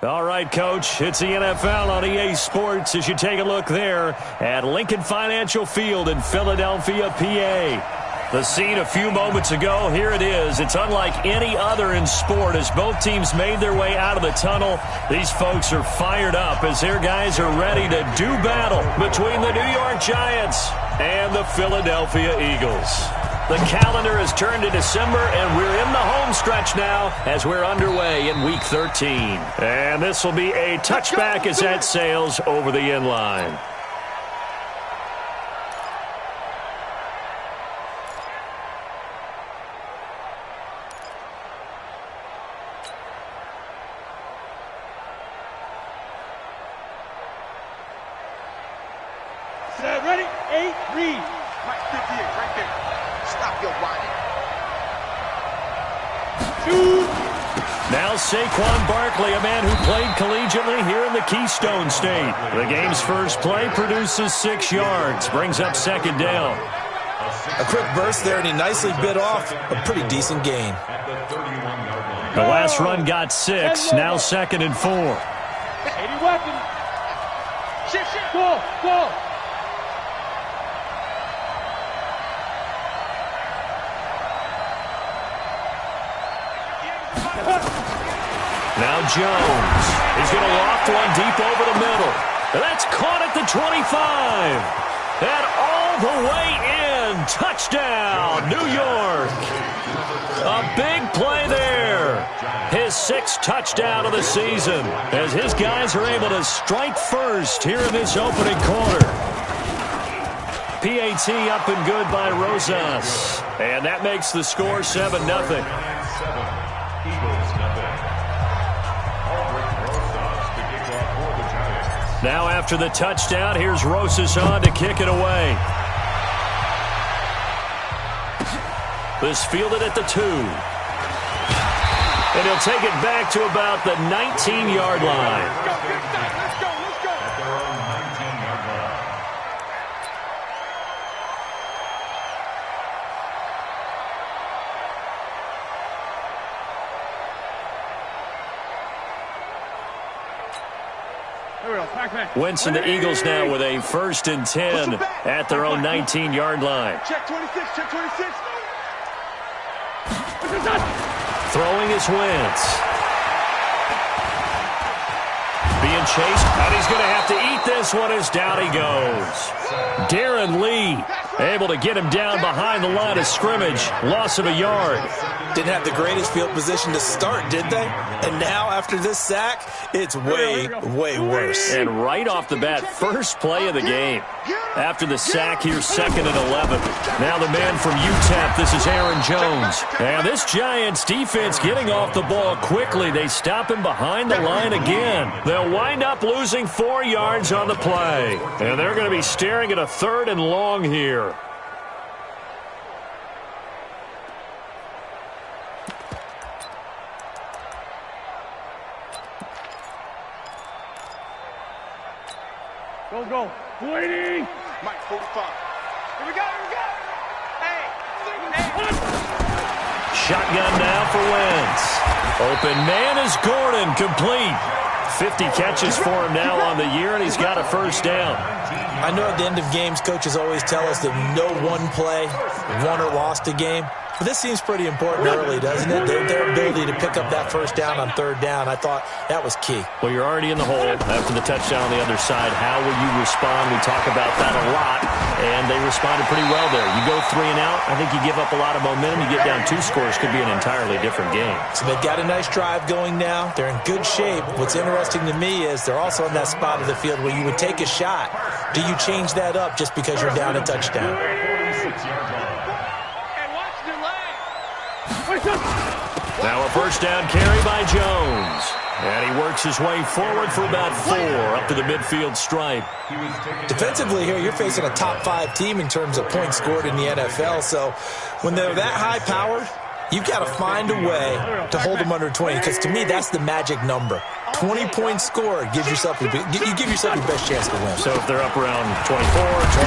All right, Coach, it's the NFL on EA Sports as you take a look there at Lincoln Financial Field in Philadelphia, PA. The scene a few moments ago, here it is. It's unlike any other in sport as both teams made their way out of the tunnel. These folks are fired up as their guys are ready to do battle between the New York Giants and the Philadelphia Eagles. The calendar has turned to December, and we're in the home stretch now as we're underway in Week 13. And this will be a touchback as that sails over the end line. Ready? 8, read. Right there. Stop your whining. Now Saquon Barkley, a man who played collegiately here in the Keystone State. The game's first play produces 6 yards, brings up second down. A quick burst there, and he nicely bit off a pretty decent gain. The last run got 6, now second and 4. 80 weapon. Shift. Go. Now Jones. He's going to loft one deep over the middle. That's caught at the 25. And all the way in. Touchdown, New York. A big play there. His 6th touchdown of the season as his guys are able to strike first here in this opening quarter. PAT up and good by Rosas. And that makes the score 7-0. Now after the touchdown, here's Rosas on to kick it away. This fielded at the 2. And he'll take it back to about the 19-yard line. Let's go. At their own 19-yard line. Winston, the Eagles now with a 1st and 10 at their own 19-yard line. Check 26. Throwing is Wentz. Being chased, and he's going to have to eat this one as down he goes. Darren Lee able to get him down behind the line of scrimmage. Loss of a yard. Didn't have the greatest field position to start, did they? And now, after this sack, it's way worse. And right off the bat, first play of the game. After the sack, here's 2nd and 11. Now the man from UTEP, this is Aaron Jones. And this Giants defense getting off the ball quickly. They stop him behind the line again. They'll wind up losing 4 yards on the play. And they're going to be staring at a 3rd and long here. Go. Waiting. Mike, 45. Here we go. Hey. Shotgun now for Wentz. Open man is Gordon, complete. 50 catches for him now on the year, and he's got a 1st down. I know at the end of games, coaches always tell us that no one play won or lost a game. But this seems pretty important early, doesn't it? Their ability to pick up that 1st down on 3rd down, I thought that was key. Well, you're already in the hole after the touchdown on the other side. How will you respond? We talk about that a lot, and they responded pretty well there. You go 3 and out, I think you give up a lot of momentum. You get down 2 scores, could be an entirely different game. So they've got a nice drive going now. They're in good shape. What's interesting to me is they're also in that spot of the field where you would take a shot. Do you change that up just because you're down a touchdown? Now a 1st down carry by Jones. And he works his way forward for about 4 up to the midfield stripe. Defensively here, you're facing a top 5 team in terms of points scored in the NFL. So when they're that high-powered, you've got to find a way to hold them under 20, because to me, that's the magic number. 20-point score gives yourself you give yourself your best chance to win. So if they're up around 24,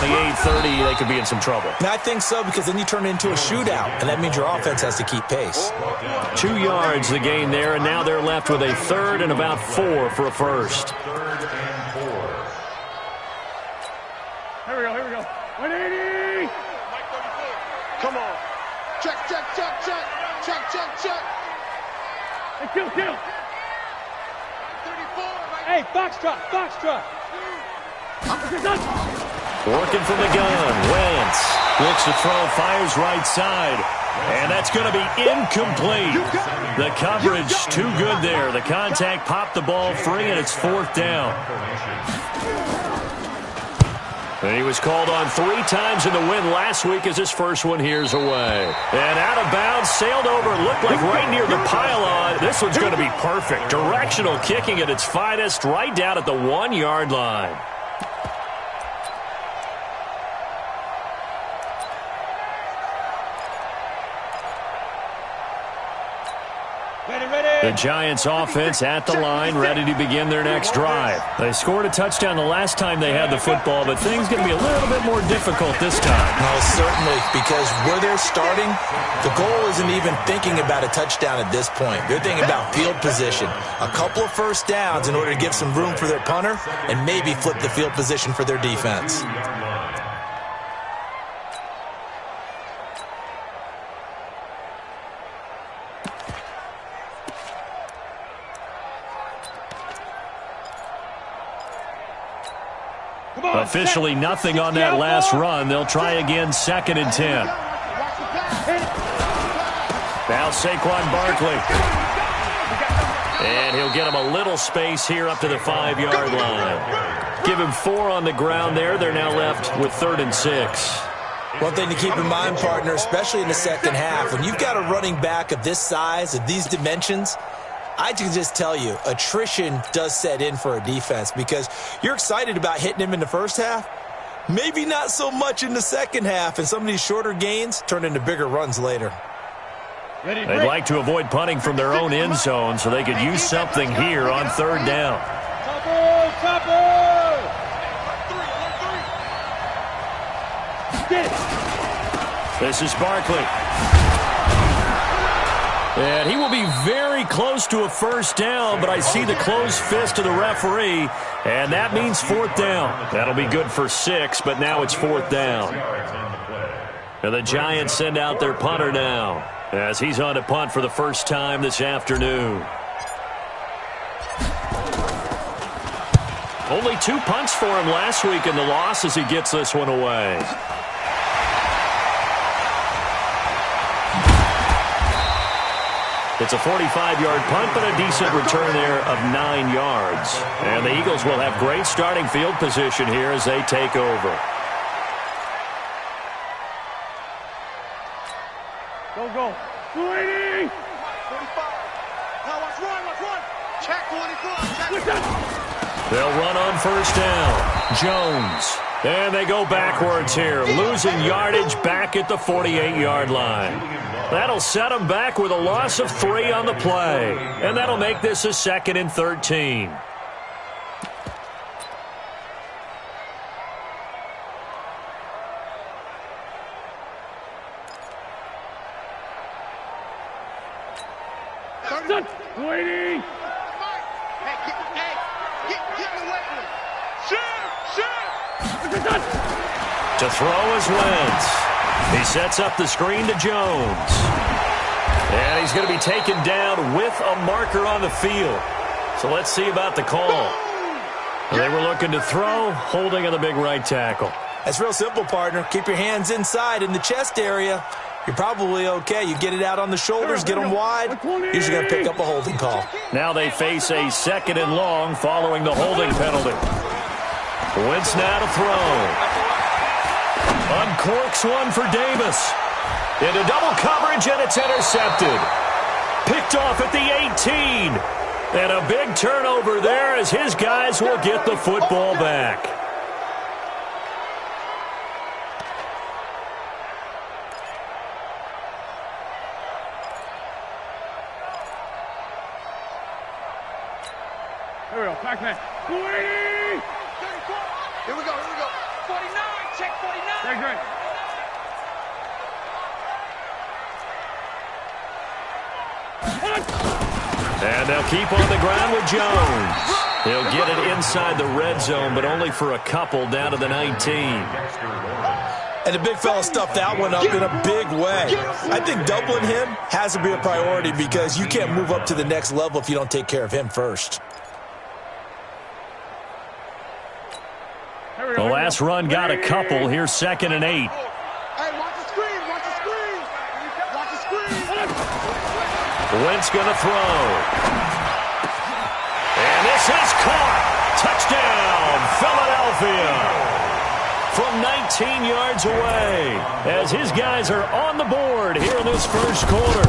28, 30, they could be in some trouble. And I think so, because then you turn it into a shootout, and that means your offense has to keep pace. 2 yards the gain there, and now they're left with a third and about 4 for a first. Here we go. 180. Come on. Check. Hey, kill. 34. Hey, foxtrot. Working from the gun. Wentz looks to throw, fires right side. And that's going to be incomplete. The coverage too good there. The contact popped the ball free, and it's 4th down. And he was called on 3 times in the win last week as his first one here's away. And out of bounds, sailed over, looked like right near the pylon. This one's going to be perfect. Directional kicking at its finest, right down at the 1-yard line. The Giants offense at the line, ready to begin their next drive. They scored a touchdown the last time they had the football, but things going to be a little bit more difficult this time. Well, certainly, because where they're starting, the goal isn't even thinking about a touchdown at this point. They're thinking about field position. A couple of first downs in order to give some room for their punter and maybe flip the field position for their defense. Officially nothing on that last run. They'll try again, 2nd and 10. Now Saquon Barkley. And he'll get him a little space here up to the 5-yard line. Give him 4 on the ground there. They're now left with 3rd and 6. One thing to keep in mind, partner, especially in the second half, when you've got a running back of this size, of these dimensions, I can just tell you, attrition does set in for a defense, because you're excited about hitting him in the first half, maybe not so much in the second half, and some of these shorter gains turn into bigger runs later. They'd like to avoid punting from their own end zone, so they could use something here on 3rd down. This is Barkley. And he will be very close to a first down, but I see the closed fist of the referee, and that means 4th down. That'll be good for 6, but now it's 4th down. And the Giants send out their punter now, as he's on to punt for the first time this afternoon. Only 2 punts for him last week in the loss as he gets this one away. It's a 45-yard punt, but a decent return there of 9 yards. And the Eagles will have great starting field position here as they take over. Go. 280. 45. Now watch run. Check 24. They'll run on first down. Jones. And they go backwards here, losing yardage back at the 48-yard line. That'll set them back with a loss of 3 on the play. And that'll make this a 2nd and 13. Waiting. To throw is Wentz. He sets up the screen to Jones. And he's going to be taken down with a marker on the field. So let's see about the call. They were looking to throw, holding on the big right tackle. That's real simple, partner. Keep your hands inside in the chest area. You're probably okay. You get it out on the shoulders, get them wide. You're just going to pick up a holding call. Now they face a 2nd and long following the holding penalty. Wentz now to throw. Uncorks one for Davis. Into double coverage, and it's intercepted. Picked off at the 18. And a big turnover there as his guys will get the football back. Here we go, Pac-Man. 280! 34! Here we go, 49, check 49! Check right. And they'll keep on the ground with Jones. He'll get it inside the red zone, but only for a couple down to the 19. And the big fella stuffed that one up in a big way. I think doubling him has to be a priority because you can't move up to the next level if you don't take care of him first. The last run got a couple. Here's 2nd and 8. Hey, watch the screen, watch the screen. Watch the screen. Wentz going to throw. And this is caught. Touchdown, Philadelphia. From 19 yards away, as his guys are on the board here in this first quarter.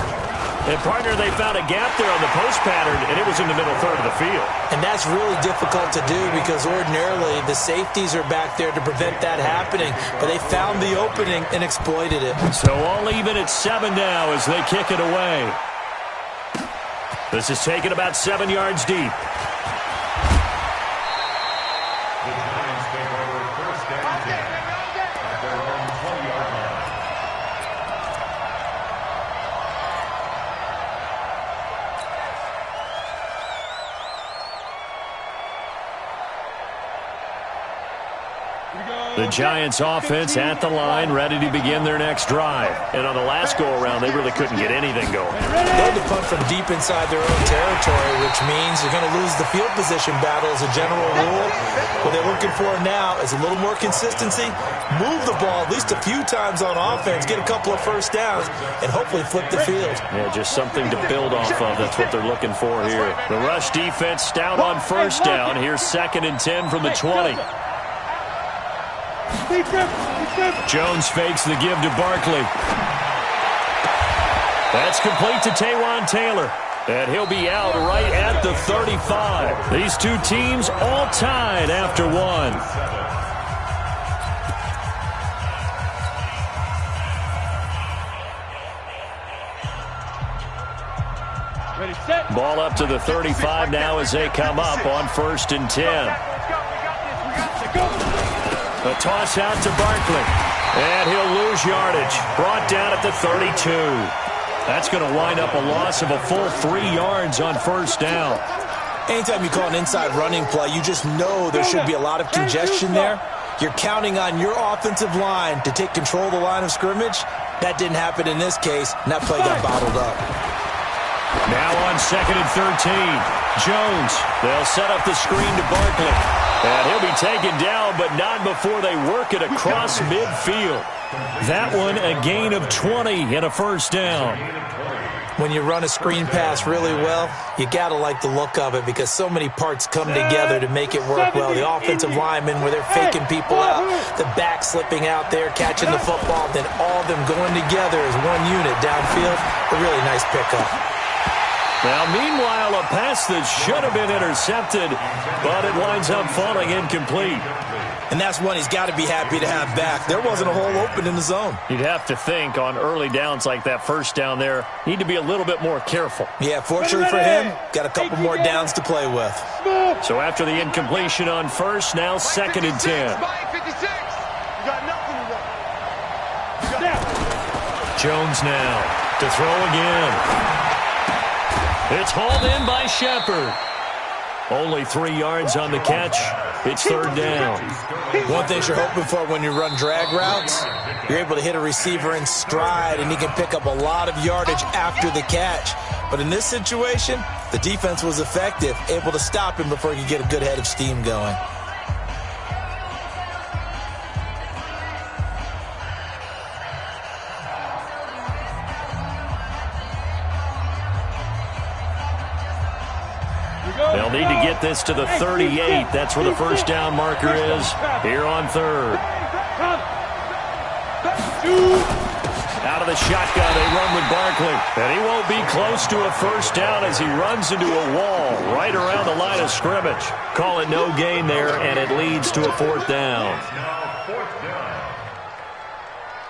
And, partner, they found a gap there on the post pattern, and it was in the middle third of the field. And that's really difficult to do because ordinarily the safeties are back there to prevent that happening. But they found the opening and exploited it. So all even at 7 now as they kick it away. This is taken about 7 yards deep. The Giants offense at the line, ready to begin their next drive. And on the last go-around, they really couldn't get anything going. They had to punt from deep inside their own territory, which means you're going to lose the field position battle as a general rule. What they're looking for now is a little more consistency, move the ball at least a few times on offense, get a couple of first downs, and hopefully flip the field. Yeah, just something to build off of. That's what they're looking for here. The rush defense stout on first down. Here's 2nd and 10 from the 20. Jones fakes the give to Barkley. That's complete to Taywan Taylor. And he'll be out right at the 35. These two teams all tied after one. Ready, set. Ball up to the 35 now as they come up on 1st and 10. A toss out to Barkley. And he'll lose yardage. Brought down at the 32. That's going to wind up a loss of a full 3 yards on first down. Anytime you call an inside running play, you just know there should be a lot of congestion there. You're counting on your offensive line to take control of the line of scrimmage. That didn't happen in this case, and that play got bottled up. Now on 2nd and 13. Jones. They'll set up the screen to Barkley. And he'll be taken down, but not before they work it across midfield. That one a gain of 20 and a first down. When you run a screen pass really well, you got to like the look of it because so many parts come together to make it work well. The offensive linemen, where they're faking people out, the back slipping out there, catching the football, then all of them going together as one unit downfield. A really nice pickup. Now, meanwhile, a pass that should have been intercepted, but it winds up falling incomplete. And that's one he's got to be happy to have back. There wasn't a hole open in the zone. You'd have to think on early downs like that first down there, need to be a little bit more careful. Yeah, fortunately for him, got a couple more downs to play with. So after the incompletion on first, now 2nd and 10. Jones now to throw again. It's hauled in by Shepard. Only 3 yards on the catch. It's 3rd down. One thing you're hoping for when you run drag routes, you're able to hit a receiver in stride, and he can pick up a lot of yardage after the catch. But in this situation, the defense was effective, able to stop him before he could get a good head of steam going. They'll need to get this to the 38. That's where the first down marker is here on 3rd. Out of the shotgun, they run with Barkley. And he won't be close to a first down as he runs into a wall right around the line of scrimmage. Call it no gain there, and it leads to a 4th down.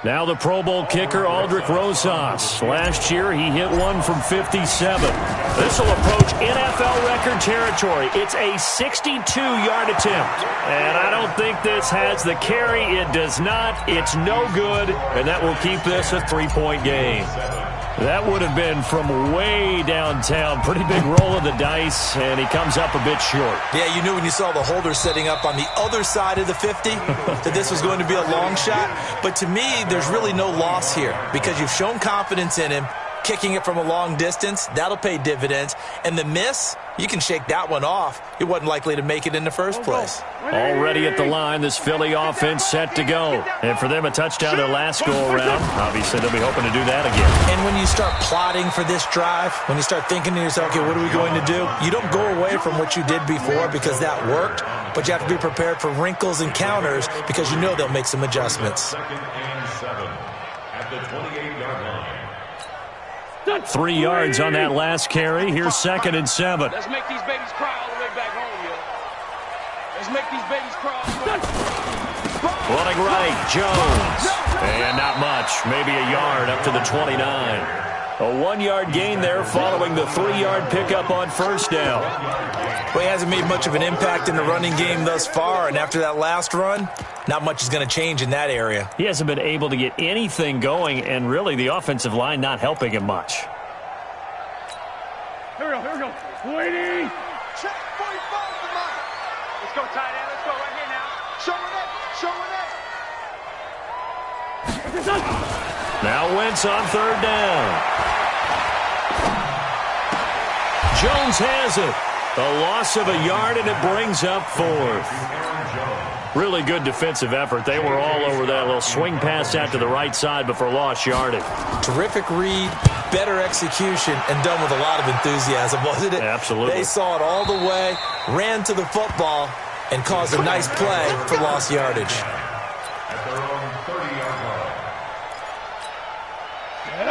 Now the Pro Bowl kicker, Aldrick Rosas. Last year, he hit one from 57. This will approach NFL record record territory. It's a 62-yard attempt. And I don't think this has the carry. It does not. It's no good. And that will keep this a 3-point game. That would have been from way downtown. Pretty big roll of the dice, and he comes up a bit short. Yeah, you knew when you saw the holder setting up on the other side of the 50 that this was going to be a long shot. But to me, there's really no loss here because you've shown confidence in him. Kicking it from a long distance, that'll pay dividends. And the miss, you can shake that one off. He wasn't likely to make it in the first place. Already at the line, this Philly offense set to go. And for them, a touchdown their last go-around. Obviously, they'll be hoping to do that again. And when you start plotting for this drive, when you start thinking to yourself, okay, what are we going to do? You don't go away from what you did before because that worked, but you have to be prepared for wrinkles and counters because you know they'll make some adjustments. 2nd and 7 at the 28-yard line. 3 yards on that last carry. Here's 2nd and 7. Let's make these babies cry all the way back home, yo. Let's make these babies cry. Running right, Jones. And not much. Maybe a yard up to the 29. A 1-yard gain there following the 3-yard pickup on first down. Well, he hasn't made much of an impact in the running game thus far, and after that last run, not much is going to change in that area. He hasn't been able to get anything going, and really the offensive line not helping him much. Here we go, here we go. Waiting. Check 45 to mine. Let's go, tight end. Let's go right here now. Show it. Now Wentz on 3rd down. Jones has it. A loss of a yard, and it brings up 4th. Really good defensive effort. They were all over that little swing pass out to the right side before lost yardage. Terrific read, better execution, and done with a lot of enthusiasm, wasn't it? Absolutely. They saw it all the way, ran to the football, and caused a nice play for lost yardage. At their own 30-yard line.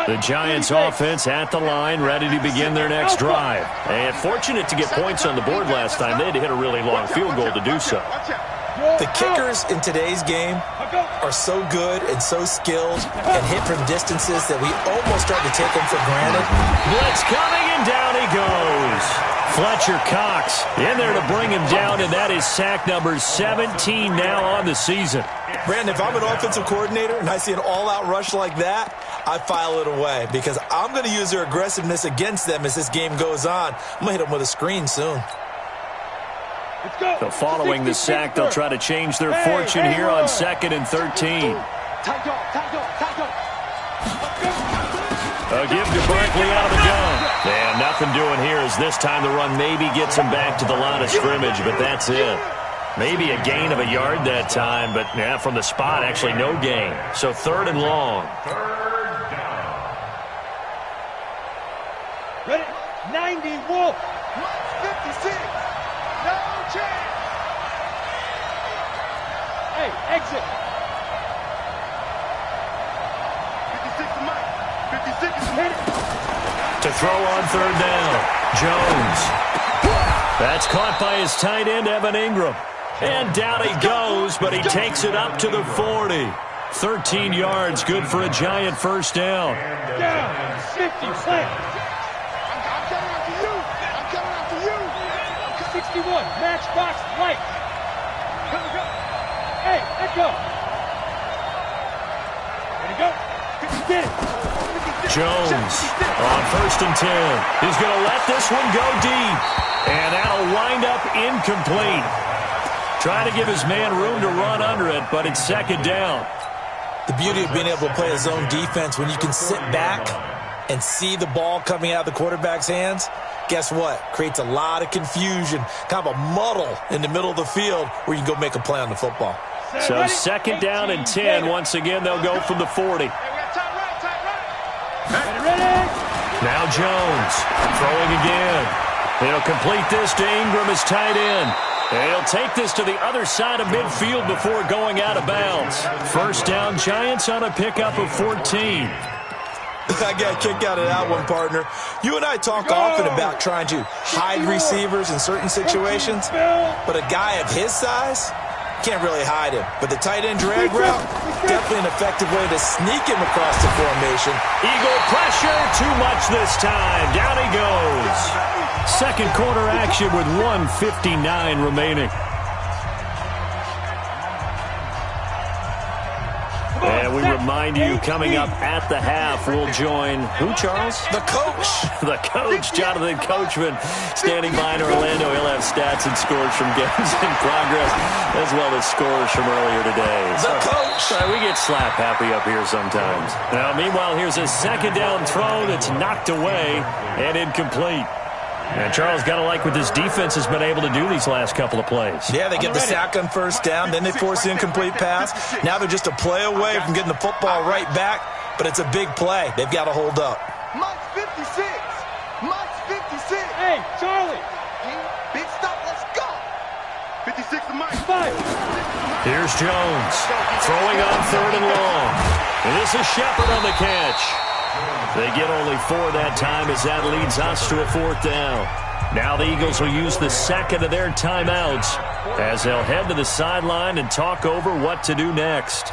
The Giants offense at the line, ready to begin their next drive. And fortunate to get points on the board last time. They had to hit a really long field goal to do so. The kickers in today's game are so good and so skilled and hit from distances that we almost start to take them for granted. Blitz coming, and down he goes. Fletcher Cox in there to bring him down, and that is sack number 17 now on the season. Brandon, if I'm an offensive coordinator and I see an all-out rush like that, I file it away because I'm going to use their aggressiveness against them as this game goes on. I'm going to hit them with a screen soon. So following the sack, they'll try to change their fortune here on 2nd and 13. A give to Barkley out of the gun. And nothing doing here as this time the run maybe gets him back to the line of scrimmage, but that's it. Maybe a gain of a yard that time, but yeah, from the spot, actually no gain. So 3rd and long. 3rd down. Ready? 90 Wolf. 56. No chance. Hey, exit. 56 to Mike. 56 is hit. To throw on 3rd down. Jones. That's caught by his tight end, Evan Ingram. And down he goes, but he takes it up to the 40. 13 yards, good for a Giant first down. Down. 50. Play. I'm coming after you. I'm coming after you. 61. Matchbox light. Go. Hey, let go. Ready to go. Get it. Jones on 1st and 10. He's going to let this one go deep. And that'll wind up incomplete. Trying to give his man room to run under it, but it's 2nd down. The beauty of being able to play a zone defense when you can sit back and see the ball coming out of the quarterback's hands, guess what? Creates a lot of confusion, kind of a muddle in the middle of the field where you can go make a play on the football. So 2nd down and 10. Once again, they'll go from the 40. Now Jones throwing again. He'll complete this to Ingram as tight end. And he'll take this to the other side of midfield before going out of bounds. First down, Giants on a pickup of 14. I got a kick out of that one, partner. You and I talk often about trying to hide receivers in certain situations, but a guy of his size can't really hide him. But the tight end drag route, definitely an effective way to sneak him across the formation. Eagle pressure, too much this time. Down he goes. Second quarter action with 1:59 remaining. And we remind you, coming up at the half, we'll join who, Charles? The coach. The coach, Jonathan Coachman, standing by in Orlando. He'll have stats and scores from games in progress, as well as scores from earlier today. The coach. We get slap happy up here sometimes. Now, meanwhile, here's a second down throw that's knocked away and incomplete. And Charles, got to like what this defense has been able to do these last couple of plays. Yeah, they get the sack on first down, then they force the incomplete pass. Now they're just a play away from getting the football right back, but it's a big play. They've got to hold up. Mike's 56. Mike's 56. Hey, Charlie. Big stop. Let's go. 56 to Mike. 5. Here's Jones throwing on third and long. And this is Shepard on the catch. They get only 4 that time as that leads us to a fourth down. Now the Eagles will use the second of their timeouts as they'll head to the sideline and talk over what to do next.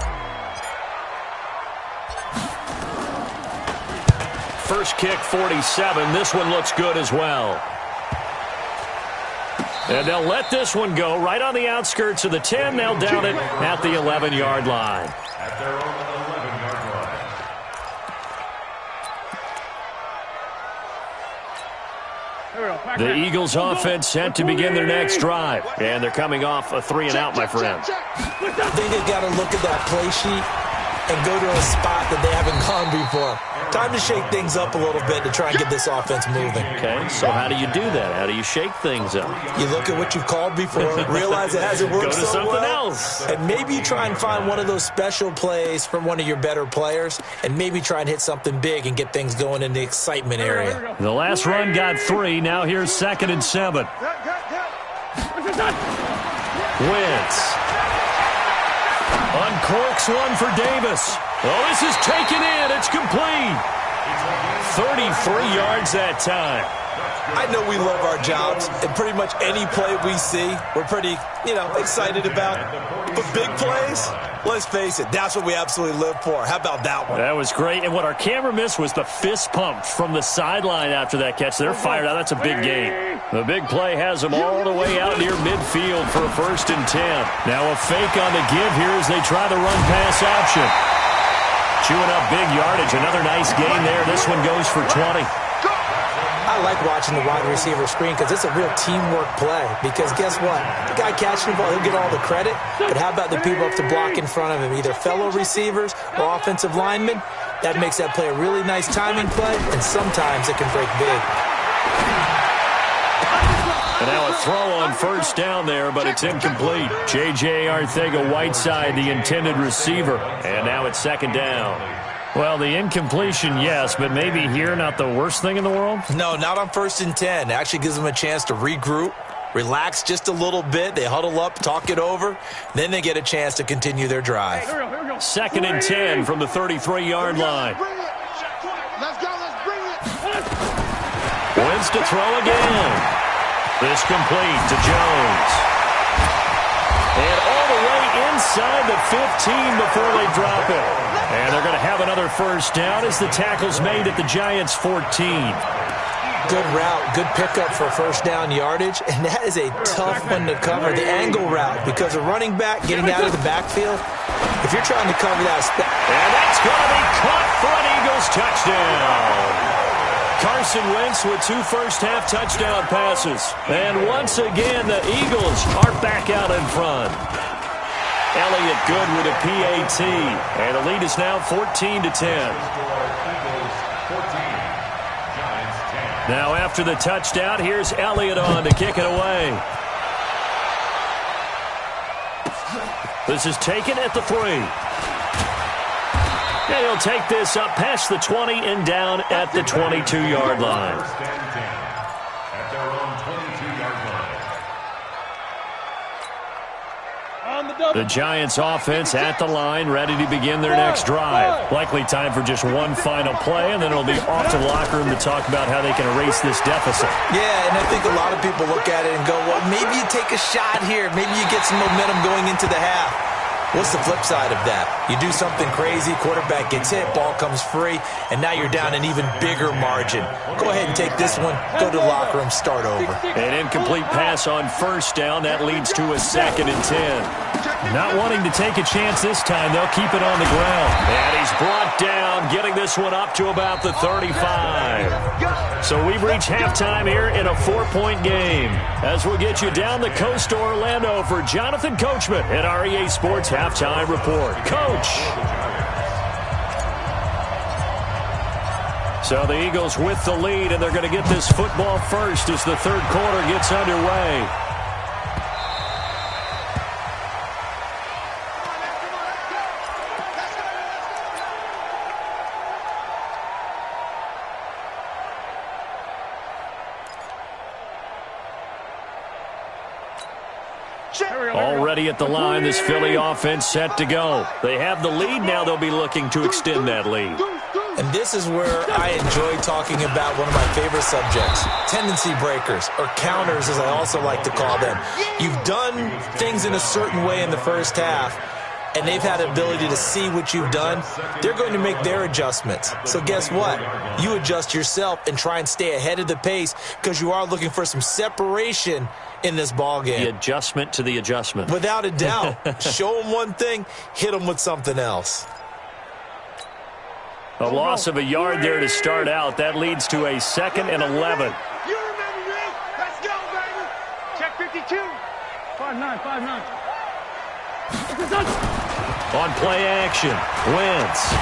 First kick, 47. This one looks good as well. And they'll let this one go right on the outskirts of the 10. They'll down it at the 11-yard line. At their own 11-yard line. The Eagles offense set to begin their next drive. And they're coming off a 3-and-out, my friend. I think they've got to look at that play sheet and go to a spot that they haven't gone before. Time to shake things up a little bit to try and get this offense moving. Okay, so how do you do that? How do you shake things up? You look at what you've called before, realize it hasn't worked Go to so something well, else. and maybe you try and find one of those special plays from one of your better players, and maybe try and hit something big and get things going in the excitement area. The last run got 3. Now here's 2nd and 7. Wentz uncorks one for Davis. Oh, this is taken in. It's complete. 33 yards that time. I know we love our jobs, and pretty much any play we see, we're pretty, excited about. But big plays, let's face it, that's what we absolutely live for. How about that one? That was great. And what our camera missed was the fist pump from the sideline after that catch. They're fired out. That's a big gain. The big play has them all the way out near midfield for a 1st and 10. Now a fake on the give here as they try the run-pass option. Chewing up big yardage. Another nice gain there. This one goes for 20. I like watching the wide receiver screen because it's a real teamwork play. Because guess what? The guy catching the ball, he'll get all the credit. But how about the people up to block in front of him? Either fellow receivers or offensive linemen. That makes that play a really nice timing play, and sometimes it can break big. And now a throw on 1st down there, but it's incomplete. J.J. Arcega-Whiteside, the intended receiver. And now it's 2nd down. Well, the incompletion, yes, but maybe here not the worst thing in the world? No, not on 1st and 10. It actually gives them a chance to regroup, relax just a little bit. They huddle up, talk it over. Then they get a chance to continue their drive. 2nd and 10 from the 33-yard line. Let's go. Let's bring it. Wins to throw again. This complete to Jones. And all the way inside the 15 before they drop it. And they're going to have another 1st down as the tackle's made at the Giants' 14. Good route, good pickup for 1st down yardage, and that is a tough one to cover, the angle route, because a running back getting out of the backfield, if you're trying to cover that. And that's going to be caught for an Eagles touchdown. Carson Wentz with 2 first-half touchdown passes. And once again, the Eagles are back out in front. Elliott good with a PAT. And the lead is now 14-10. Now after the touchdown, here's Elliott on to kick it away. This is taken at the 3. And he'll take this up past the 20 and down at the 22-yard line. At their own 22-yard line. The Giants offense at the line, ready to begin their next drive. Likely time for just one final play, and then it'll be off to the locker room to talk about how they can erase this deficit. Yeah, and I think a lot of people look at it and go, well, maybe you take a shot here. Maybe you get some momentum going into the half. What's the flip side of that? You do something crazy, quarterback gets hit, ball comes free, and now you're down an even bigger margin. Go ahead and take this one, go to the locker room, start over. An incomplete pass on first down. That leads to a 2nd and 10. Not wanting to take a chance this time, they'll keep it on the ground. And he's brought down, getting this one up to about the 35. So we've reached halftime here in a 4-point game. As we'll get you down the coast to Orlando for Jonathan Coachman at our EA Sports Halftime Report. Coach. So the Eagles with the lead, and they're going to get this football first as the third quarter gets underway. Already at the line, this Philly offense set to go. They have the lead. Now they'll be looking to extend that lead. And this is where I enjoy talking about one of my favorite subjects, tendency breakers, or counters as I also like to call them. You've done things in a certain way in the first half, and they've had the ability to see what you've done. They're going to make their adjustments. So guess what? You adjust yourself and try and stay ahead of the pace because you are looking for some separation in this ball game. The adjustment to the adjustment. Without a doubt. Show them one thing, hit them with something else. A loss of a yard there to start out. That leads to a 2nd and 11. You remember me? Let's go, baby. Check 52. 5'9", 5'9". On play action, Wentz.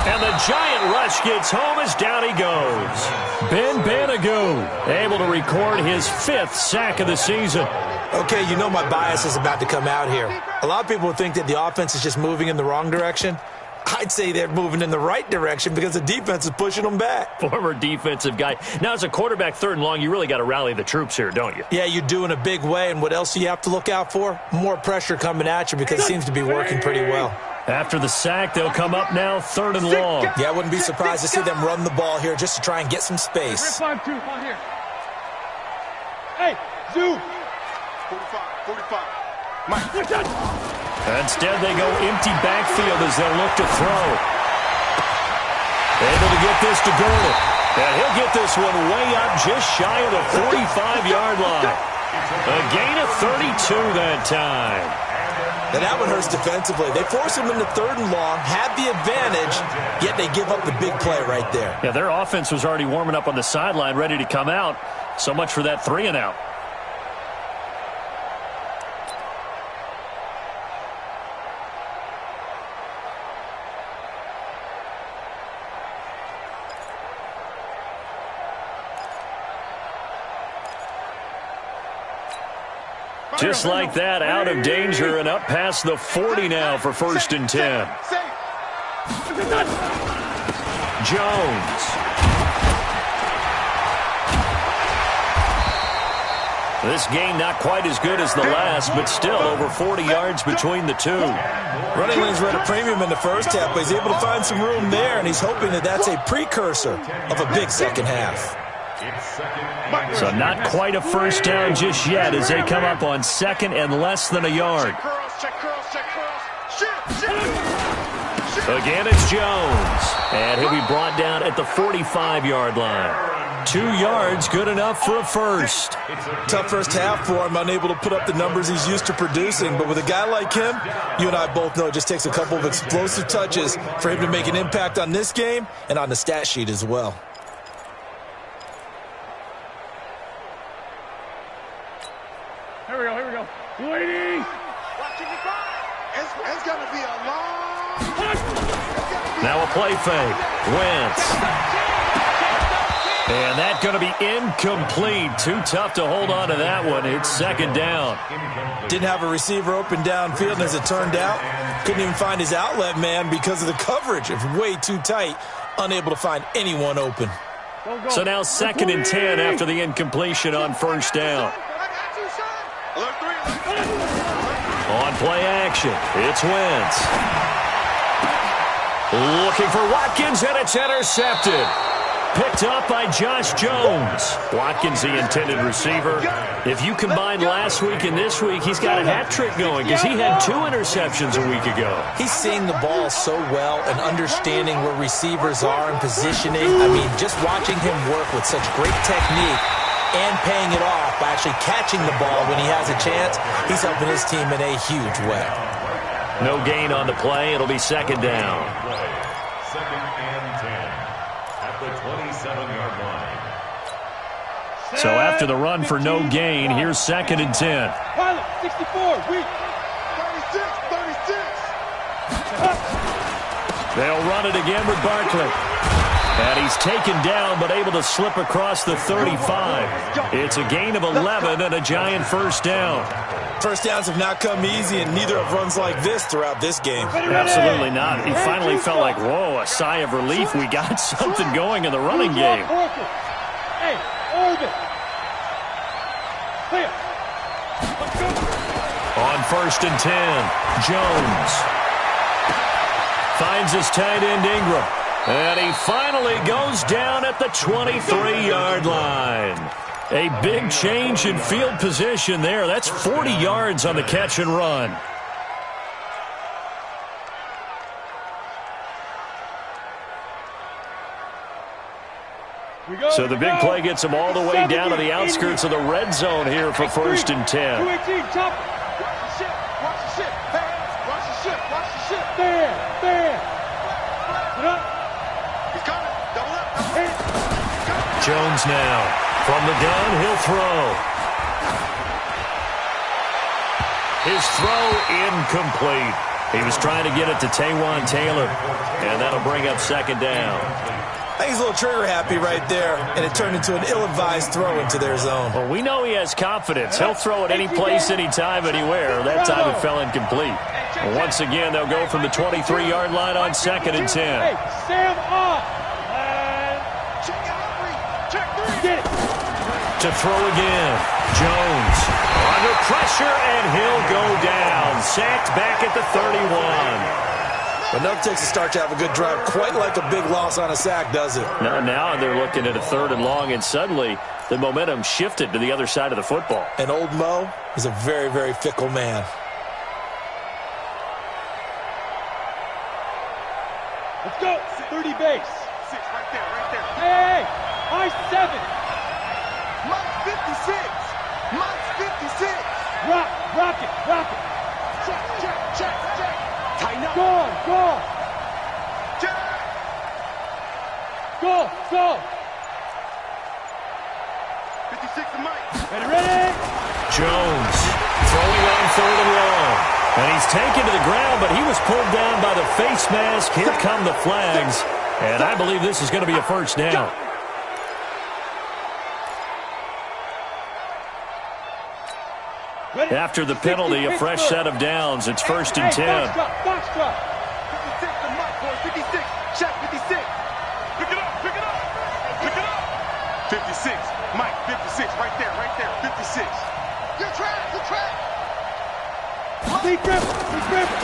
And the giant rush gets home as down he goes. Ben Banagoo able to record his 5th sack of the season. Okay, you know my bias is about to come out here. A lot of people think that the offense is just moving in the wrong direction. I'd say they're moving in the right direction because the defense is pushing them back. Former defensive guy. Now, as a quarterback 3rd and long, you really got to rally the troops here, don't you? Yeah, you do in a big way. And what else do you have to look out for? More pressure coming at you because it seems to be working pretty well. After the sack, they'll come up now 3rd and long. Yeah, I wouldn't be surprised to see them run the ball here just to try and get some space. 5-2, right here. Hey, Zoo. 45. Mike. Instead, they go empty backfield as they look to throw. Able to get this to Gordon. And he'll get this one way up just shy of the 45-yard line. A gain of 32 that time. Now that one hurts defensively. They force him into 3rd and long, had the advantage, yet they give up the big play right there. Yeah, their offense was already warming up on the sideline, ready to come out. So much for that 3-and-out. Just like that, out of danger and up past the 40 now for 1st and 10. Jones. This game not quite as good as the last, but still over 40 yards between the two. Running lanes were at a premium in the first half, but he's able to find some room there, and he's hoping that that's a precursor of a big second half. So not quite a first down just yet as they come up on 2nd and less than a yard. Again, it's Jones. And he'll be brought down at the 45-yard line. 2 yards, good enough for a first. Tough first half for him, unable to put up the numbers he's used to producing. But with a guy like him, you and I both know it just takes a couple of explosive touches for him to make an impact on this game and on the stat sheet as well. Here we go. Ladies! It's going to be a long... Now a play fake. Wentz. And that's going to be incomplete. Too tough to hold on to that one. It's 2nd down. Didn't have a receiver open downfield, and as it turned out, couldn't even find his outlet man because of the coverage. It's way too tight, unable to find anyone open. So now 2nd and 10 after the incompletion on 1st down. On play action, it's Wentz. Looking for Watkins, and it's intercepted. picked up by Josh Jones. Watkins, the intended receiver. If you combine last week and this week, he's got a hat trick going because he had 2 interceptions a week ago. He's seeing the ball so well and understanding where receivers are and positioning. I mean, just watching him work with such great technique and paying it off by actually catching the ball when he has a chance, he's helping his team in a huge way. No gain on the play. It'll be second down. Second and 10 at the 27-yard line. So after the run for no gain, here's second and 10. Pilot, 64, weak. 36. They'll run it again with Barkley. And he's taken down but able to slip across the 35. It's a gain of 11 and a giant first down. First downs have not come easy, and neither have runs like this throughout this game. Absolutely not. He finally felt like, whoa, a sigh of relief. We got something going in the running game. Hey, orbit. Clear. Let's go. On first and 10, Jones finds his tight end Ingram. And he finally goes down at the 23-yard line. A big change in field position there. That's 40 yards on the catch and run. So the big play gets him all the way down to the outskirts of the red zone here for first and 10. 218, chop. Watch the ship. Watch the ship. Watch the ship. Watch the ship. There. Get up. He's coming. Double up. Jones now. From the gun, he'll throw. His throw incomplete. He was trying to get it to Taywan Taylor. And that'll bring up second down. I think he's a little trigger happy right there, and it turned into an ill-advised throw into their zone. Well, we know he has confidence. He'll throw it any place, anytime, anywhere. That time it fell incomplete. Well, once again, they'll go from the 23-yard line on second and 10. Hey, Sam off. Check 3. Get it. To throw again. Jones under pressure, and he'll go down. Sacked back at the 31. But enough takes to start to have a good drive. Quite like a big loss on a sack, does it? Now they're looking at a 3rd and long, and suddenly the momentum shifted to the other side of the football. And old Mo is a very, very fickle man. Let's go. 30 base. 6 right there. Hey. High 7. Mike's 56. Rock it. Check. Tighten up. Go. Check. Go. 56 to Mike. Ready? Jones throwing on 3rd and long. And he's taken to the ground, but he was pulled down by the face mask. Here come the flags. And I believe this is going to be a first down. After the penalty, a fresh set of downs. It's first and 10. Box drop. 56 to Mike, boys. 56. Check 56. Pick it up. 56. Mike, 56. Right there. 56. Good track.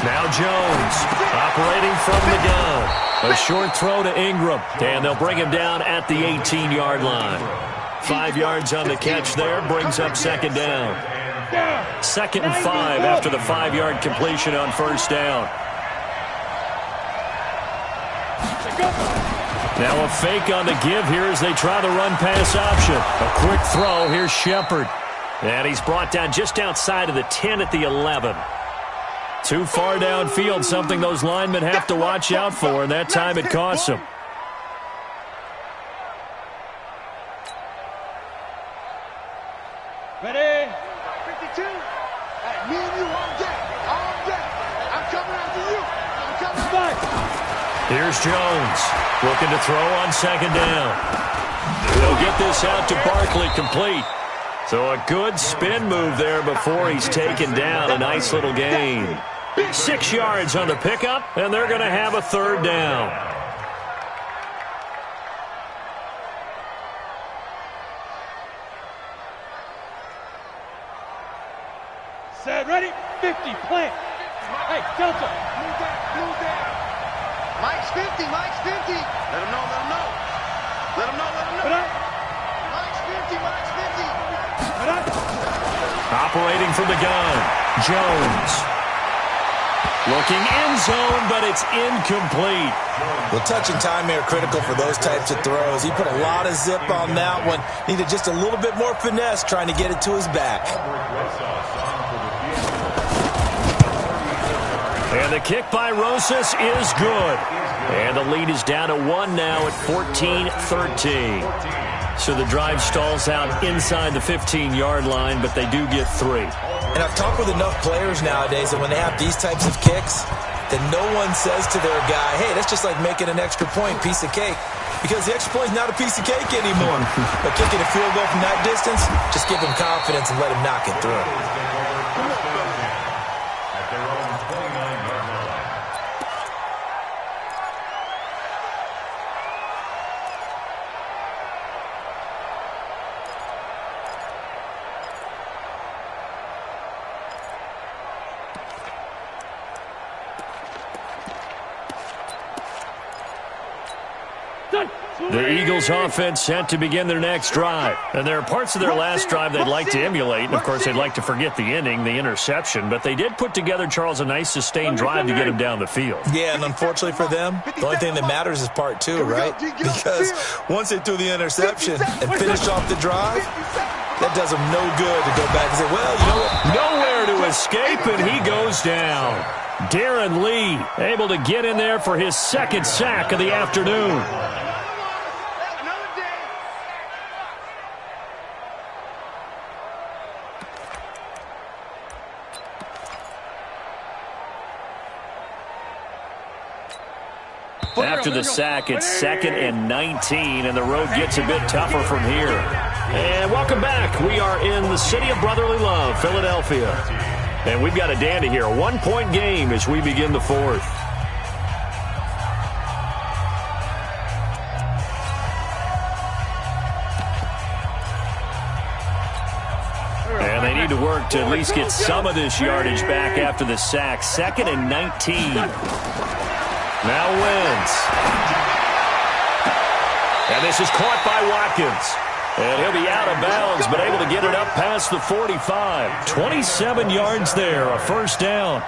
Now Jones operating from the gun. A short throw to Ingram. And they'll bring him down at the 18-yard line. 5 yards on the catch there. Brings up second down. 2nd and 5 after the 5-yard completion on first down. Now a fake on the give here as they try the run-pass option. A quick throw. Here's Shepard. And he's brought down just outside of the 10 at the 11. Too far downfield, something those linemen have to watch out for, and that time it costs them. Ready? 52. Hey, me and you on deck. I'm coming after you. Here's Jones looking to throw on second down. They'll get this out to Barkley, complete. So a good spin move there before he's taken down. A nice little gain. 6 yards on the pickup, and they're going to have a third down. Set, ready, 50, plant. Hey, Delta. Move down. Mike's 50. Let him know. Let him know, let him know. Max 50, Max 50. Operating from the gun, Jones. Looking end zone, but it's incomplete. Well, touch and time here critical for those types of throws. He put a lot of zip on that one. Needed just a little bit more finesse trying to get it to his back. And the kick by Rosas is good. And the lead is down to 1 now at 14-13. So the drive stalls out inside the 15-yard line, but they do get 3. And I've talked with enough players nowadays that when they have these types of kicks, that no one says to their guy, hey, that's just like making an extra point, piece of cake. Because the extra point is not a piece of cake anymore. But kicking a field goal from that distance, just give him confidence and let him knock it through. The Eagles offense set to begin their next drive. And there are parts of their last drive they'd like to emulate. And, of course, they'd like to forget the ending, the interception. But they did put together, Charles, a nice sustained drive to get him down the field. Yeah, and unfortunately for them, the only thing that matters is part 2, right? Because once they threw the interception and finished off the drive, that does them no good to go back and say, well, you know what? Nowhere to escape, and he goes down. Darren Lee able to get in there for his second sack of the afternoon. After the sack, it's 2nd and 19, and the road gets a bit tougher from here. And welcome back. We are in the city of brotherly love, Philadelphia. And we've got a dandy here. A 1-point game as we begin the 4th. And they need to work to at least get some of this yardage back after the sack. 2nd and 19. Now wins. And this is caught by Watkins. And he'll be out of bounds, but able to get it up past the 45. 27 yards there, a first down.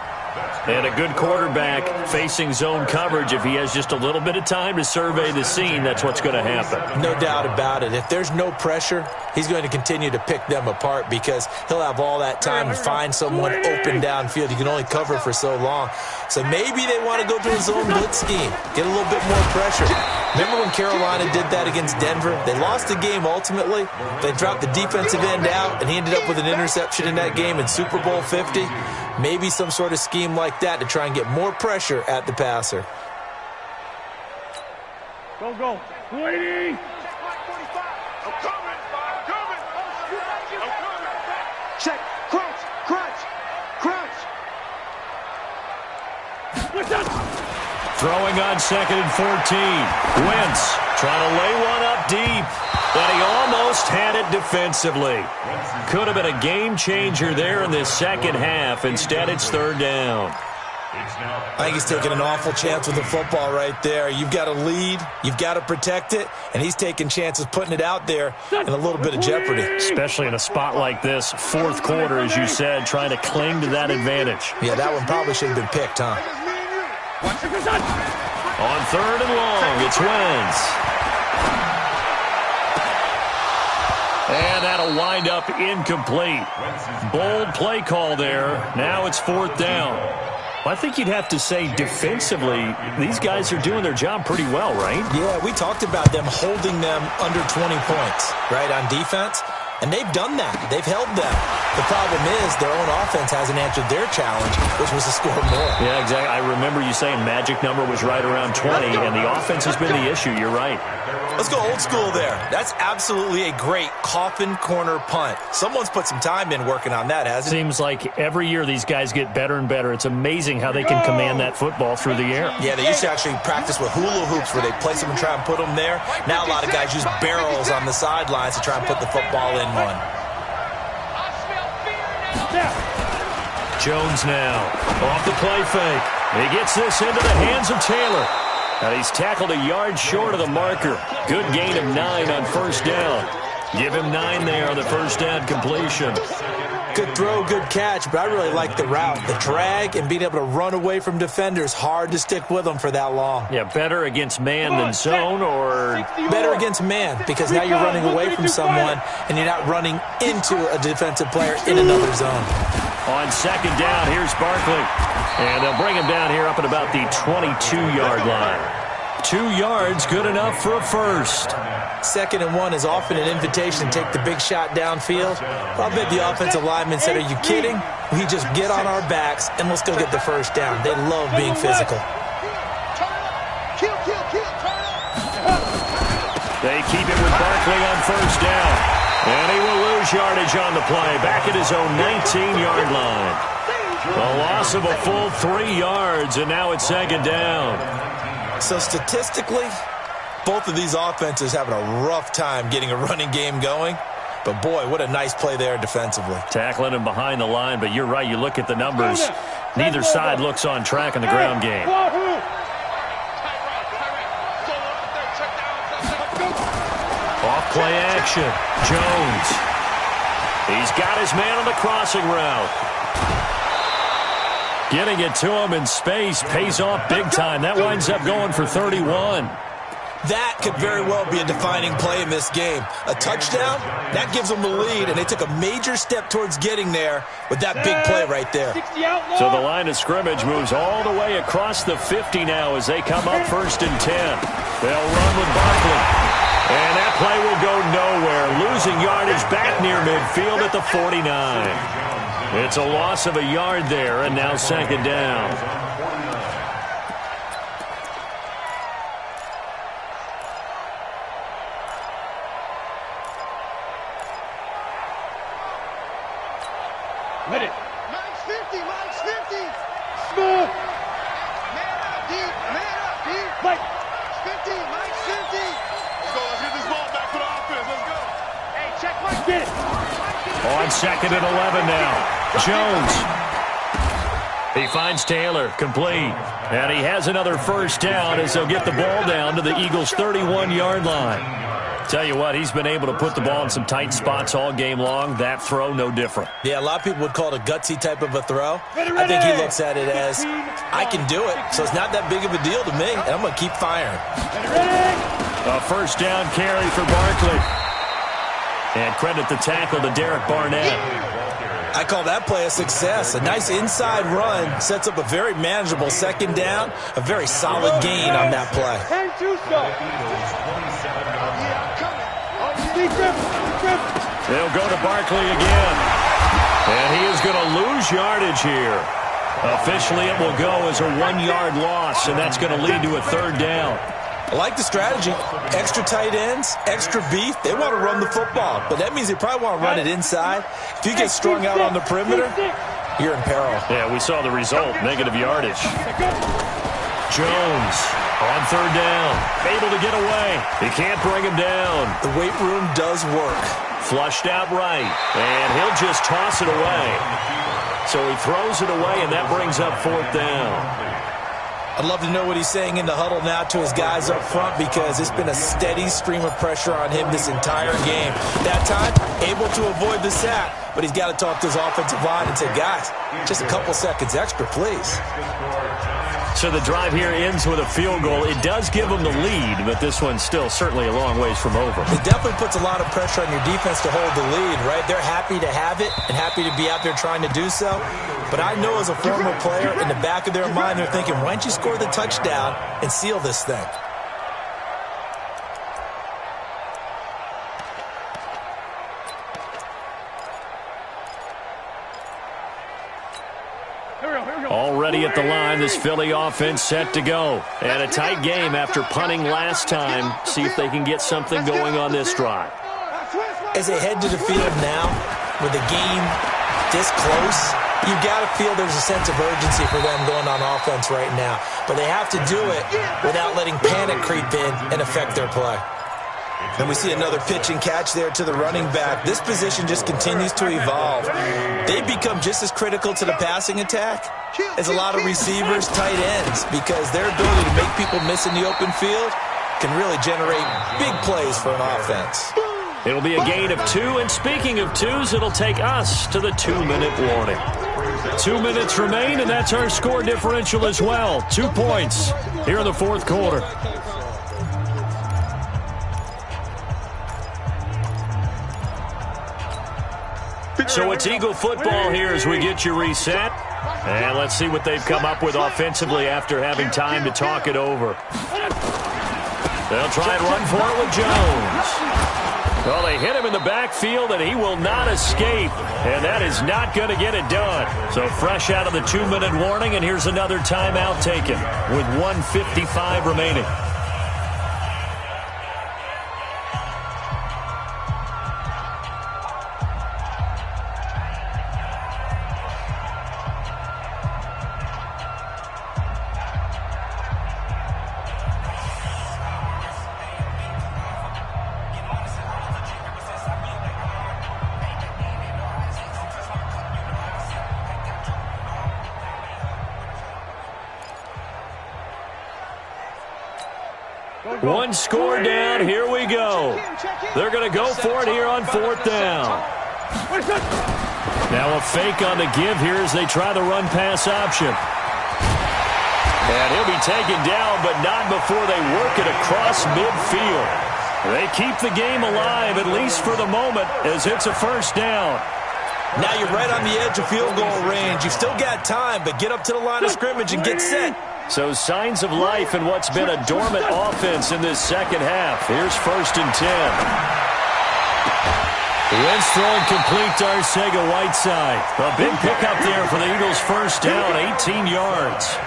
And a good quarterback facing zone coverage. If he has just a little bit of time to survey the scene, that's what's going to happen. No doubt about it. If there's no pressure, he's going to continue to pick them apart because he'll have all that time to find someone open downfield. He can only cover for so long. So maybe they want to go to a zone blitz scheme, get a little bit more pressure. Remember when Carolina did that against Denver? They lost the game ultimately. They dropped the defensive end out, and he ended up with an interception in that game in Super Bowl 50. Maybe some sort of scheme like that to try and get more pressure at the passer. Go, go. 20. Check. Crunch. Crunch. Crunch. Throwing on 2nd and 14. Wentz trying to lay one up deep. But he almost had it defensively. Could have been a game changer there in this second half. Instead, it's 3rd down. I think he's taking an awful chance with the football right there. You've got to lead, you've got to protect it, and he's taking chances putting it out there in a little bit of jeopardy. Especially in a spot like this, 4th quarter, as you said, trying to cling to that advantage. Yeah, that one probably should have been picked, huh? On 3rd and long, it's Wentz. And that'll wind up incomplete. Bold play call there. Now it's 4th down. Well, I think you'd have to say defensively, these guys are doing their job pretty well, right? Yeah, we talked about them holding them under 20 points, right, on defense. And they've done that. They've held them. The problem is their own offense hasn't answered their challenge, which was to score more. Yeah, exactly. I remember you saying magic number was right around 20, and the offense has been the issue. You're right. Let's go old school there. That's absolutely a great coffin corner punt. Someone's put some time in working on that, hasn't it? Seems like every year these guys get better and better. It's amazing how they can command that football through the air. Yeah, they used to actually practice with hula hoops where they place them and try and put them there. Now a lot of guys use barrels on the sidelines to try and put the football in one. Jones now off the play fake. He gets this into the hands of Taylor. And he's tackled a yard short of the marker. Good gain of 9 on first down. Give him 9 there on the first down completion. Good throw, good catch, but I really like the route. The drag and being able to run away from defenders, hard to stick with them for that long. Yeah, better against man than zone, or? Better against man, because now you're running away from someone and you're not running into a defensive player in another zone. On second down, here's Barkley. And they'll bring him down here up at about the 22-yard line. 2 yards, good enough for a first. 2nd and 1 is often an invitation to take the big shot downfield. I'll bet the offensive lineman said, are you kidding? We just get on our backs and let's go get the first down. They love being physical. They keep it with Barkley on first down. And he will lose yardage on the play. Back at his own 19-yard line. A loss of a full 3 yards, and now it's 2nd down. So statistically, both of these offenses having a rough time getting a running game going. But, boy, what a nice play there defensively. Tackling him behind the line, but you're right. You look at the numbers. Neither side looks on track in the ground game. Off play action. Jones. He's got his man on the crossing route. Getting it to him in space pays off big time. That winds up going for 31. That could very well be a defining play in this game. A touchdown, that gives them the lead, and they took a major step towards getting there with that big play right there. So the line of scrimmage moves all the way across the 50 now as they come up 1st and 10. They'll run with Barkley. And that play will go nowhere. Losing yardage back near midfield at the 49. It's a loss of a yard there, and now 2nd down. Ready. Mike's 50, Mike's 50. Smooth. Man up, deep, man up, deep. Mike. 50, Mike's 50. Let's go, let's get this ball back for the offense, let's go. Hey, check Mike. Get it. On 2nd and 11 now. Jones. He finds Taylor, complete. And he has another first down as they'll get the ball down to the Eagles' 31-yard line. Tell you what, he's been able to put the ball in some tight spots all game long. That throw, no different. Yeah, a lot of people would call it a gutsy type of a throw. I think he looks at it as, I can do it, so it's not that big of a deal to me, and I'm going to keep firing. A first down carry for Barkley. And credit the tackle to Derek Barnett. I call that play a success. A nice inside run sets up a very manageable 2nd down, a very solid gain on that play. And do so. They'll go to Barkley again. And he is going to lose yardage here. Officially, it will go as a 1-yard loss, and that's going to lead to a 3rd down. I like the strategy. Extra tight ends, extra beef. They want to run the football, but that means they probably want to run it inside. If you get strung out on the perimeter, you're in peril. Yeah, we saw the result, negative yardage. Jones on 3rd down, able to get away. He can't bring him down. The weight room does work. Flushed out right, and he'll just toss it away. So he throws it away, and that brings up 4th down. I'd love to know what he's saying in the huddle now to his guys up front, because it's been a steady stream of pressure on him this entire game. That time, able to avoid the sack, but he's got to talk to his offensive line and say, guys, just a couple seconds extra, please. So the drive here ends with a field goal. It does give them the lead, but this one's still certainly a long ways from over. It definitely puts a lot of pressure on your defense to hold the lead, right? They're happy to have it and happy to be out there trying to do so. But I know as a former player, in the back of their mind, they're thinking, why don't you score the touchdown and seal this thing? Already at the line, this Philly offense set to go. And a tight game after punting last time. See if they can get something going on this drive. As they head to the field now, with the game this close, you got to feel there's a sense of urgency for them going on offense right now. But they have to do it without letting panic creep in and affect their play. And we see another pitch and catch there to the running back. This position just continues to evolve. They become just as critical to the passing attack as a lot of receivers, tight ends, because their ability to make people miss in the open field can really generate big plays for an offense. It'll be a gain of 2, and speaking of 2s, it'll take us to the 2-minute warning. 2 minutes remain, and that's our score differential as well. 2 points here in the fourth quarter. So it's Eagle football here as we get you reset. And let's see what they've come up with offensively after having time to talk it over. They'll try and run for it with Jones. Well, they hit him in the backfield, and he will not escape. And that is not going to get it done. So fresh out of the 2-minute warning, and here's another timeout taken with 1:55 remaining. One score down. Here we go. They're going to go for it here on 4th down. Now a fake on the give here as they try the run-pass option. And he'll be taken down, but not before they work it across midfield. They keep the game alive, at least for the moment, as it's a first down. Now you're right on the edge of field goal range. You've still got time, but get up to the line of scrimmage and get set. So signs of life in what's been a dormant offense in this second half. Here's 1st and 10. Wentz throwing complete to Arcega-Whiteside. A big pickup there for the Eagles' first down, 18 yards.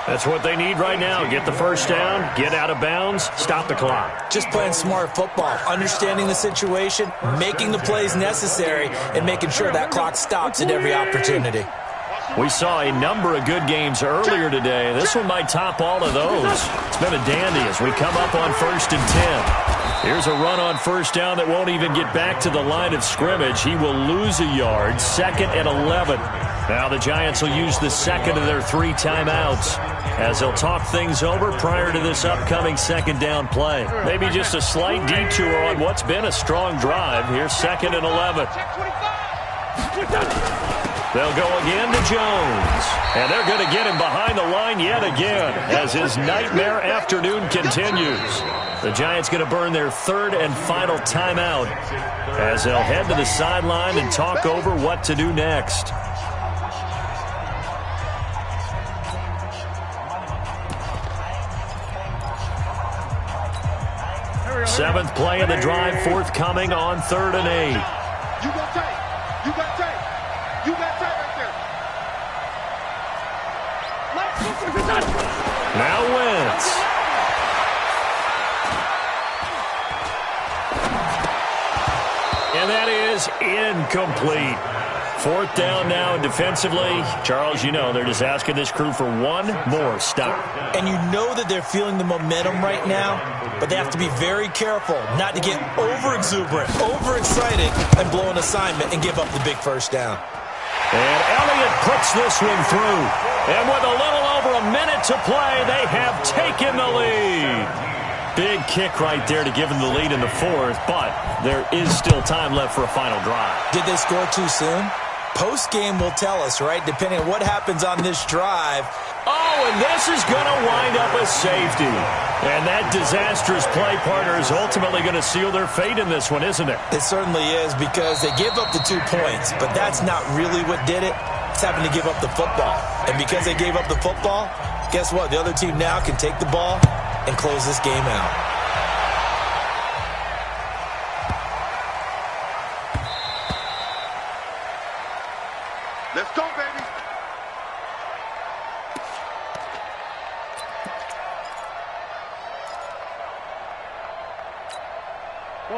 That's what they need right now. Get the first down, get out of bounds, stop the clock. Just playing smart football, understanding the situation, making the plays necessary, and making sure that clock stops at every opportunity. We saw a number of good games earlier today. This one might top all of those. It's been a dandy as we come up on 1st and 10. Here's a run on first down that won't even get back to the line of scrimmage. He will lose a yard, 2nd and 11. Now the Giants will use the second of their 3 timeouts as they'll talk things over prior to this upcoming second down play. Maybe just a slight detour on what's been a strong drive. Here's 2nd and 11. They'll go again to Jones. And they're going to get him behind the line yet again as his nightmare afternoon continues. The Giants going to burn their 3rd and final timeout as they'll head to the sideline and talk over what to do next. Seventh play of the drive forthcoming on 3rd and 8. You got tape. You got tape. You got tape right there. Now Wentz. And that is incomplete. 4th down now defensively. Charles, you know, they're just asking this crew for one more stop. And you know that they're feeling the momentum right now, but they have to be very careful not to get over-exuberant, overexcited, and blow an assignment and give up the big first down. And Elliott puts this one through. And with a little over a minute to play, they have taken the lead. Big kick right there to give them the lead in the 4th, but there is still time left for a final drive. Did they score too soon? Post-game will tell us, right, depending on what happens on this drive. Oh, and this is going to wind up a safety. And that disastrous play partner is ultimately going to seal their fate in this one, isn't it? It certainly is, because they gave up the 2 points, but that's not really what did it. It's having to give up the football. And because they gave up the football, guess what? The other team now can take the ball and close this game out. Let's go, baby.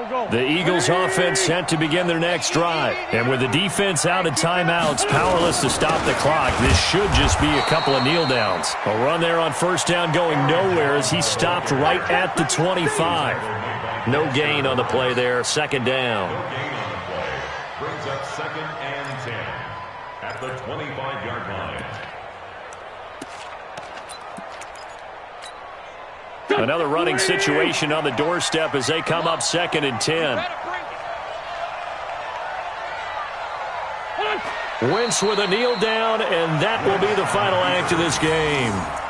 The Eagles offense set to begin their next drive. And with the defense out of timeouts, powerless to stop the clock, this should just be a couple of kneel downs. A run there on first down going nowhere as he stopped right at the 25. No gain on the play there, second down. No gain on the play. Brings up 2nd and 10 at the 25-yard line. Another running situation on the doorstep as they come up 2nd and 10. Wentz with a kneel down, and that will be the final act of this game.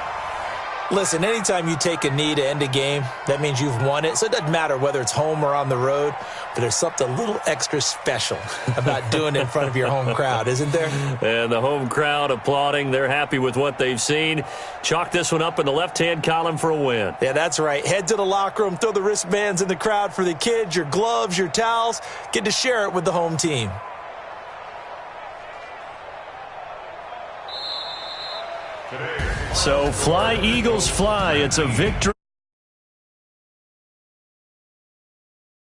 Listen, anytime you take a knee to end a game, that means you've won it. So it doesn't matter whether it's home or on the road, but there's something a little extra special about doing it in front of your home crowd, isn't there? And the home crowd applauding. They're happy with what they've seen. Chalk this one up in the left-hand column for a win. Yeah, that's right. Head to the locker room, throw the wristbands in the crowd for the kids, your gloves, your towels. Get to share it with the home team. So fly, Eagles, fly. It's a victory.